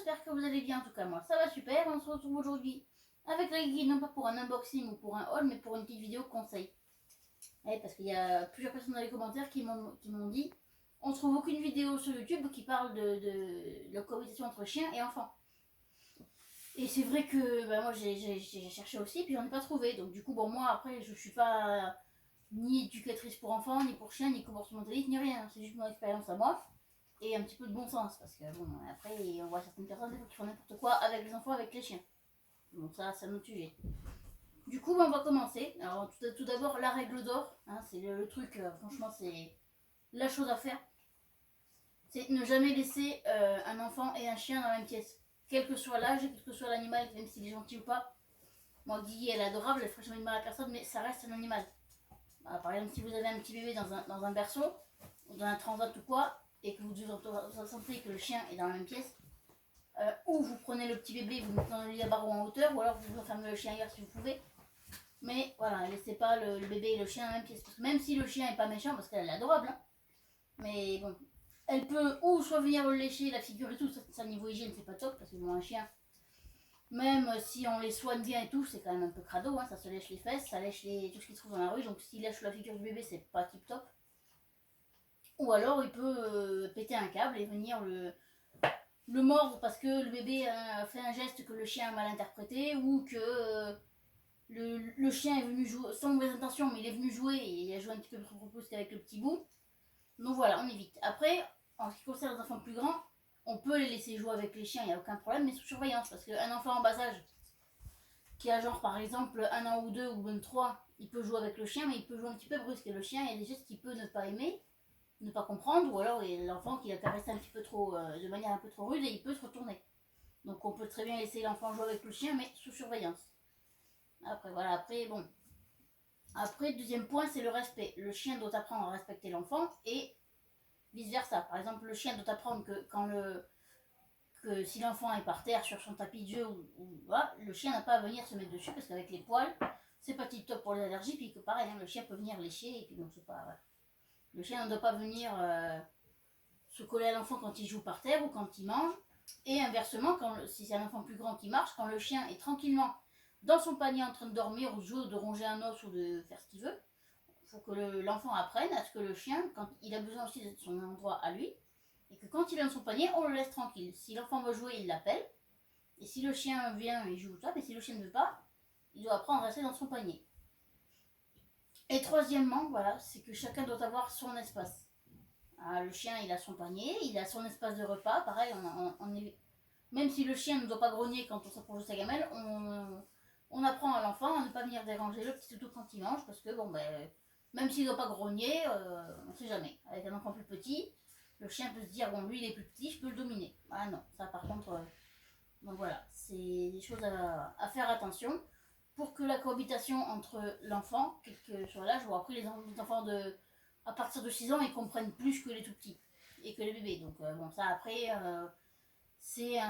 j'espère que vous allez bien. En tout cas, moi, ça va super. On se retrouve aujourd'hui avec la Guigui, non pas pour un unboxing ou pour un haul, mais pour une petite vidéo conseil. Parce qu'il y a plusieurs personnes dans les commentaires qui m'ont dit on trouve aucune vidéo sur YouTube qui parle de la cohabitation entre chiens et enfants. Et c'est vrai que moi j'ai cherché aussi, puis j'en ai pas trouvé. Donc du coup, bon, moi après, je suis pas ni éducatrice pour enfants, ni pour chiens, ni comportementaliste, ni rien. C'est juste mon expérience à moi. Et un petit peu de bon sens, parce que bon, après, on voit certaines personnes qui font n'importe quoi avec les enfants, avec les chiens. Donc ça, c'est un autre sujet. Du coup, on va commencer. Alors, tout d'abord, la règle d'or, hein, c'est le truc, franchement, c'est la chose à faire. C'est ne jamais laisser un enfant et un chien dans la même pièce. Quel que soit l'âge, quel que soit l'animal, même s'il est gentil ou pas. Moi, Guigui, elle est adorable, elle ferait jamais de mal à personne, mais ça reste un animal. Alors, par exemple, si vous avez un petit bébé dans un berceau, ou dans un transat ou quoi, et que vous sentez que le chien est dans la même pièce, ou vous prenez le petit bébé, vous mettez dans le lit à barreaux en hauteur, ou alors vous enfermez le chien ailleurs si vous pouvez. Mais voilà, laissez pas le bébé et le chien dans la même pièce. Parce que même si le chien est pas méchant, parce qu'elle est adorable, hein, mais bon, elle peut ou soit venir le lécher, la figure et tout, ça niveau hygiène c'est pas top, parce que bon, un chien, même si on les soigne bien et tout, c'est quand même un peu crado, hein, ça se lèche les fesses, ça lèche tout ce qu'il trouve dans la rue, donc s'il lèche la figure du bébé, c'est pas tip top. Ou alors il peut péter un câble et venir le mordre parce que le bébé a fait un geste que le chien a mal interprété, ou que le chien est venu jouer sans mauvaise intention, mais il est venu jouer et il a joué un petit peu trop brusque avec le petit bout. Donc voilà, on évite. Après, en ce qui concerne les enfants plus grands, on peut les laisser jouer avec les chiens, il n'y a aucun problème, mais sous surveillance, parce qu'un enfant en bas âge qui a genre par exemple 1 an ou 2 ou même 3, il peut jouer avec le chien, mais il peut jouer un petit peu brusque, et le chien, il y a des gestes qu'il peut ne pas aimer, ne pas comprendre, ou alors l'enfant qui l'a caressé un petit peu trop, de manière un peu trop rude, et il peut se retourner. Donc on peut très bien laisser l'enfant jouer avec le chien, mais sous surveillance. Après voilà, après deuxième point, c'est le respect. Le chien doit apprendre à respecter l'enfant et vice versa. Par exemple, le chien doit apprendre que si l'enfant est par terre sur son tapis de jeu voilà, le chien n'a pas à venir se mettre dessus, parce qu'avec les poils, c'est pas tip top pour les allergies, puis que pareil, hein, le chien peut venir lécher, et puis donc c'est pas. Voilà. Le chien ne doit pas venir se coller à l'enfant quand il joue par terre ou quand il mange. Et inversement, si c'est un enfant plus grand qui marche, quand le chien est tranquillement dans son panier en train de dormir ou de jouer ou de ronger un os ou de faire ce qu'il veut, il faut que l'enfant apprenne à ce que le chien, quand il a besoin aussi de son endroit à lui, et que quand il est dans son panier, on le laisse tranquille. Si l'enfant veut jouer, il l'appelle. Et si le chien vient, il joue ça. Mais si le chien ne veut pas, il doit apprendre à rester dans son panier. Et troisièmement, voilà, c'est que chacun doit avoir son espace. Le chien, il a son panier, il a son espace de repas. Pareil, même si le chien ne doit pas grogner quand on s'approche de sa gamelle, on apprend à l'enfant à ne pas venir déranger le petit toutou quand il mange, parce que bon, même s'il ne doit pas grogner, on ne sait jamais. Avec un enfant plus petit, le chien peut se dire bon, lui il est plus petit, je peux le dominer. Ah non, ça par contre, donc voilà, c'est des choses à faire attention pour que la cohabitation entre l'enfant, quel que soit l'âge, ou après les enfants à partir de 6 ans, ils comprennent plus que les tout petits et que les bébés. Donc bon, ça après, c'est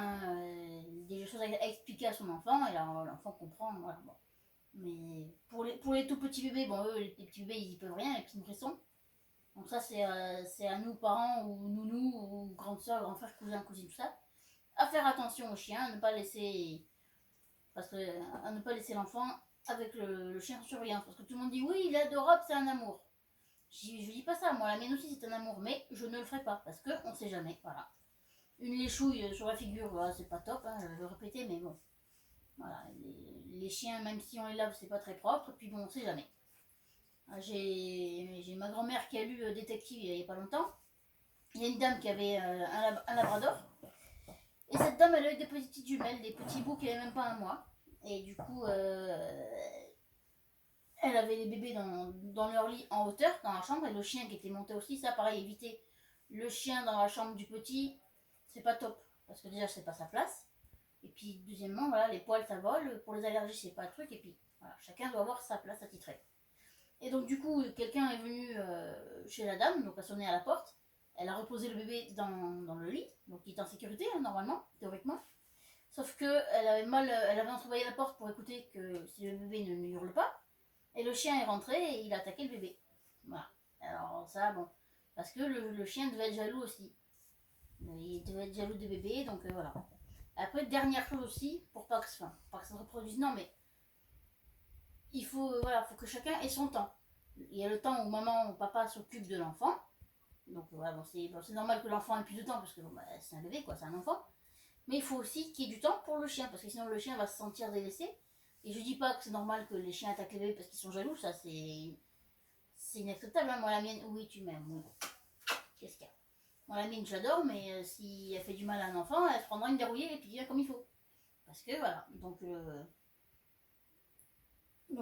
des choses à expliquer à son enfant, et l'enfant comprend. Voilà, bon. Mais pour les tout petits bébés, bon, eux, les petits bébés, ils y peuvent rien, les petits nourrissons. Donc ça, c'est à nous, parents, ou nounous, ou grandes soeurs, grands frères, cousins, cousines, tout ça, à faire attention au chien, à ne pas laisser l'enfant avec le chien en surveillance. Parce que tout le monde dit oui, il est adorable, c'est un amour. Je dis pas ça, moi la mienne aussi c'est un amour, mais je ne le ferai pas, parce qu'on sait jamais, voilà. Une léchouille sur la figure, voilà, c'est pas top, hein, je vais le répéter, mais bon. Voilà, les chiens, même si on les lave, c'est pas très propre, et puis bon, on sait jamais. J'ai ma grand-mère qui a lu Détective il y a pas longtemps. Il y a une dame qui avait un labrador. Et cette dame, elle a eu des petites jumelles, des petits bouts qui n'avaient même pas un mois. Et du coup, elle avait les bébés dans leur lit en hauteur, dans la chambre, et le chien qui était monté aussi. Ça, pareil, éviter le chien dans la chambre du petit, c'est pas top. Parce que déjà, c'est pas sa place. Et puis, deuxièmement, voilà, les poils, ça vole. Pour les allergies, c'est pas le truc. Et puis, voilà, chacun doit avoir sa place attitrée. Et donc, du coup, quelqu'un est venu chez la dame, donc a sonné à la porte. Elle a reposé le bébé dans le lit, donc il est en sécurité, hein, normalement, théoriquement. Sauf qu'elle elle avait entrebâillé la porte pour écouter que si le bébé ne hurle pas. Et le chien est rentré et il a attaqué le bébé. Voilà. Alors ça, bon. Parce que le chien devait être jaloux aussi. Il devait être jaloux des bébés, donc voilà. Après, dernière chose aussi, pour pas que, enfin, pas que ça se reproduise, non, mais il faut, voilà, faut que chacun ait son temps. Il y a le temps où maman ou papa s'occupe de l'enfant. Donc voilà, bon, c'est normal que l'enfant ait plus de temps parce que bon, bah, c'est un bébé, quoi, c'est un enfant. Mais il faut aussi qu'il y ait du temps pour le chien parce que sinon le chien va se sentir délaissé. Et je dis pas que c'est normal que les chiens attaquent les bébés parce qu'ils sont jaloux, ça c'est inacceptable. Hein. Moi la mienne, oui tu m'aimes, oui. Qu'est-ce qu'il y a? Moi la mienne je l'adore, mais si elle fait du mal à un enfant, elle se prendra une dérouillée et puis bien comme il faut. Parce que voilà, donc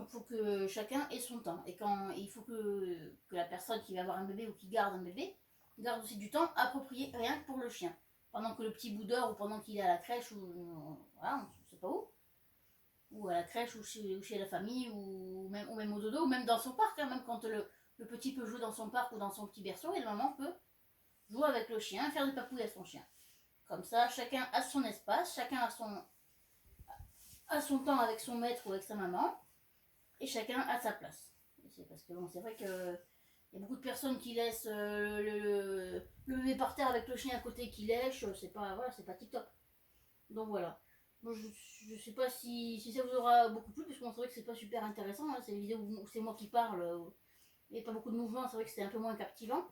faut que chacun ait son temps. Et quand il faut que la personne qui va avoir un bébé ou qui garde un bébé garde aussi du temps approprié rien que pour le chien. Pendant que le petit bout dort ou pendant qu'il est à la crèche ou voilà, on ne sait pas où. Ou à la crèche ou chez la famille ou même au dodo ou même dans son parc. Hein, même quand le petit peut jouer dans son parc ou dans son petit berceau et la maman peut jouer avec le chien, faire des papouilles à son chien. Comme ça, chacun a son espace, chacun a son temps avec son maître ou avec sa maman. Et chacun a sa place. C'est parce que bon, c'est vrai que il y a beaucoup de personnes qui laissent le bébé par terre avec le chien à côté qui lèche, c'est pas voilà, c'est pas TikTok. Donc voilà. Bon, je sais pas si ça vous aura beaucoup plu, parce qu'on c'est vrai que c'est pas super intéressant. Hein, c'est une vidéo où c'est moi qui parle, il n'y a pas beaucoup de mouvements, c'est vrai que c'était un peu moins captivant.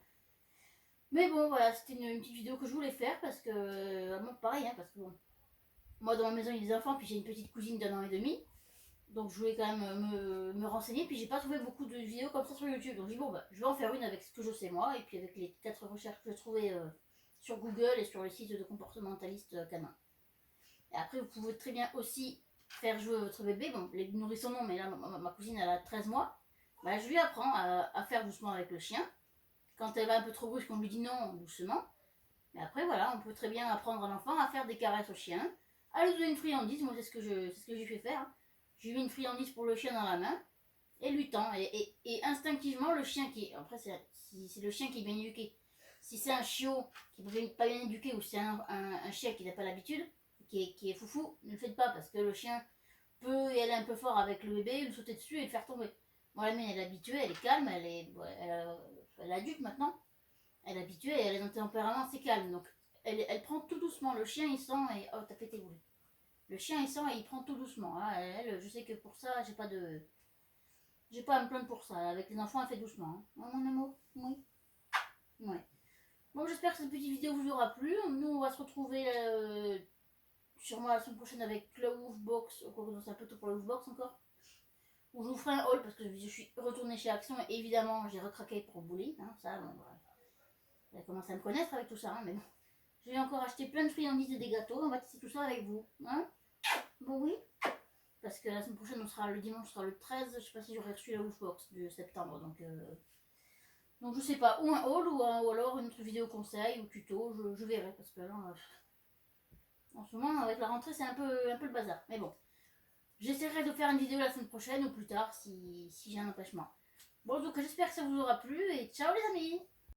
Mais bon, voilà, c'était une petite vidéo que je voulais faire parce que, bon, pareil, hein, parce que bon, moi dans ma maison il y a des enfants, puis j'ai une petite cousine d'un an et demi. Donc je voulais quand même me renseigner, puis j'ai pas trouvé beaucoup de vidéos comme ça sur YouTube. Donc j'ai dit bon bah je vais en faire une avec ce que je sais moi, et puis avec les 4 recherches que j'ai trouvées sur Google et sur le site de comportementaliste canin. Et après vous pouvez très bien aussi faire jouer votre bébé, bon les nourrissons non, mais là ma cousine elle a 13 mois, bah, je lui apprends à faire doucement avec le chien. Quand elle va un peu trop brusque, on lui dit non doucement. Mais après voilà, on peut très bien apprendre à l'enfant à faire des caresses au chien, à lui donner une friandise, moi c'est ce que j'ai fait faire. Hein. Je lui mets une friandise pour le chien dans la main et lui tend. Et instinctivement, le chien qui est. Après, c'est le chien qui est bien éduqué. Si c'est un chiot qui n'est pas bien éduqué ou si c'est un chien qui n'a pas l'habitude, qui est foufou, ne le faites pas parce que le chien peut y aller un peu fort avec le bébé, lui sauter dessus et le faire tomber. Moi, la mienne, elle est habituée, elle est calme, elle est adulte maintenant. Elle est habituée et elle est dans un tempérament assez calme. Donc, elle prend tout doucement. Le chien, il sent et. Oh, t'as pété, boule. Le chien il sent et il prend tout doucement. Hein. Elle, je sais que pour ça, j'ai pas à me plaindre pour ça. Avec les enfants, elle fait doucement. Hein. Oh, mon amour, oui. Ouais. Bon, j'espère que cette petite vidéo vous aura plu. Nous, on va se retrouver sûrement la semaine prochaine avec le Woofbox. C'est un peu tôt pour le Woofbox encore. Où je vous ferai un haul parce que je suis retournée chez Action et évidemment, j'ai recraqué pour Bully. Hein, ça, bon, voilà. Vous avez commencé à me connaître avec tout ça, hein, mais bon. Je vais encore acheter plein de friandises et des gâteaux. On va tester tout ça avec vous. Hein. Bon, oui. Parce que la semaine prochaine, on sera le dimanche, sera le 13. Je sais pas si j'aurai reçu la Woofbox de septembre. Donc je sais pas, ou un haul ou alors une autre vidéo conseil ou tuto. Je verrai parce que là, en ce moment, avec la rentrée, c'est un peu le bazar. Mais bon, j'essaierai de faire une vidéo la semaine prochaine ou plus tard si j'ai un empêchement. Bon, donc j'espère que ça vous aura plu et ciao les amis!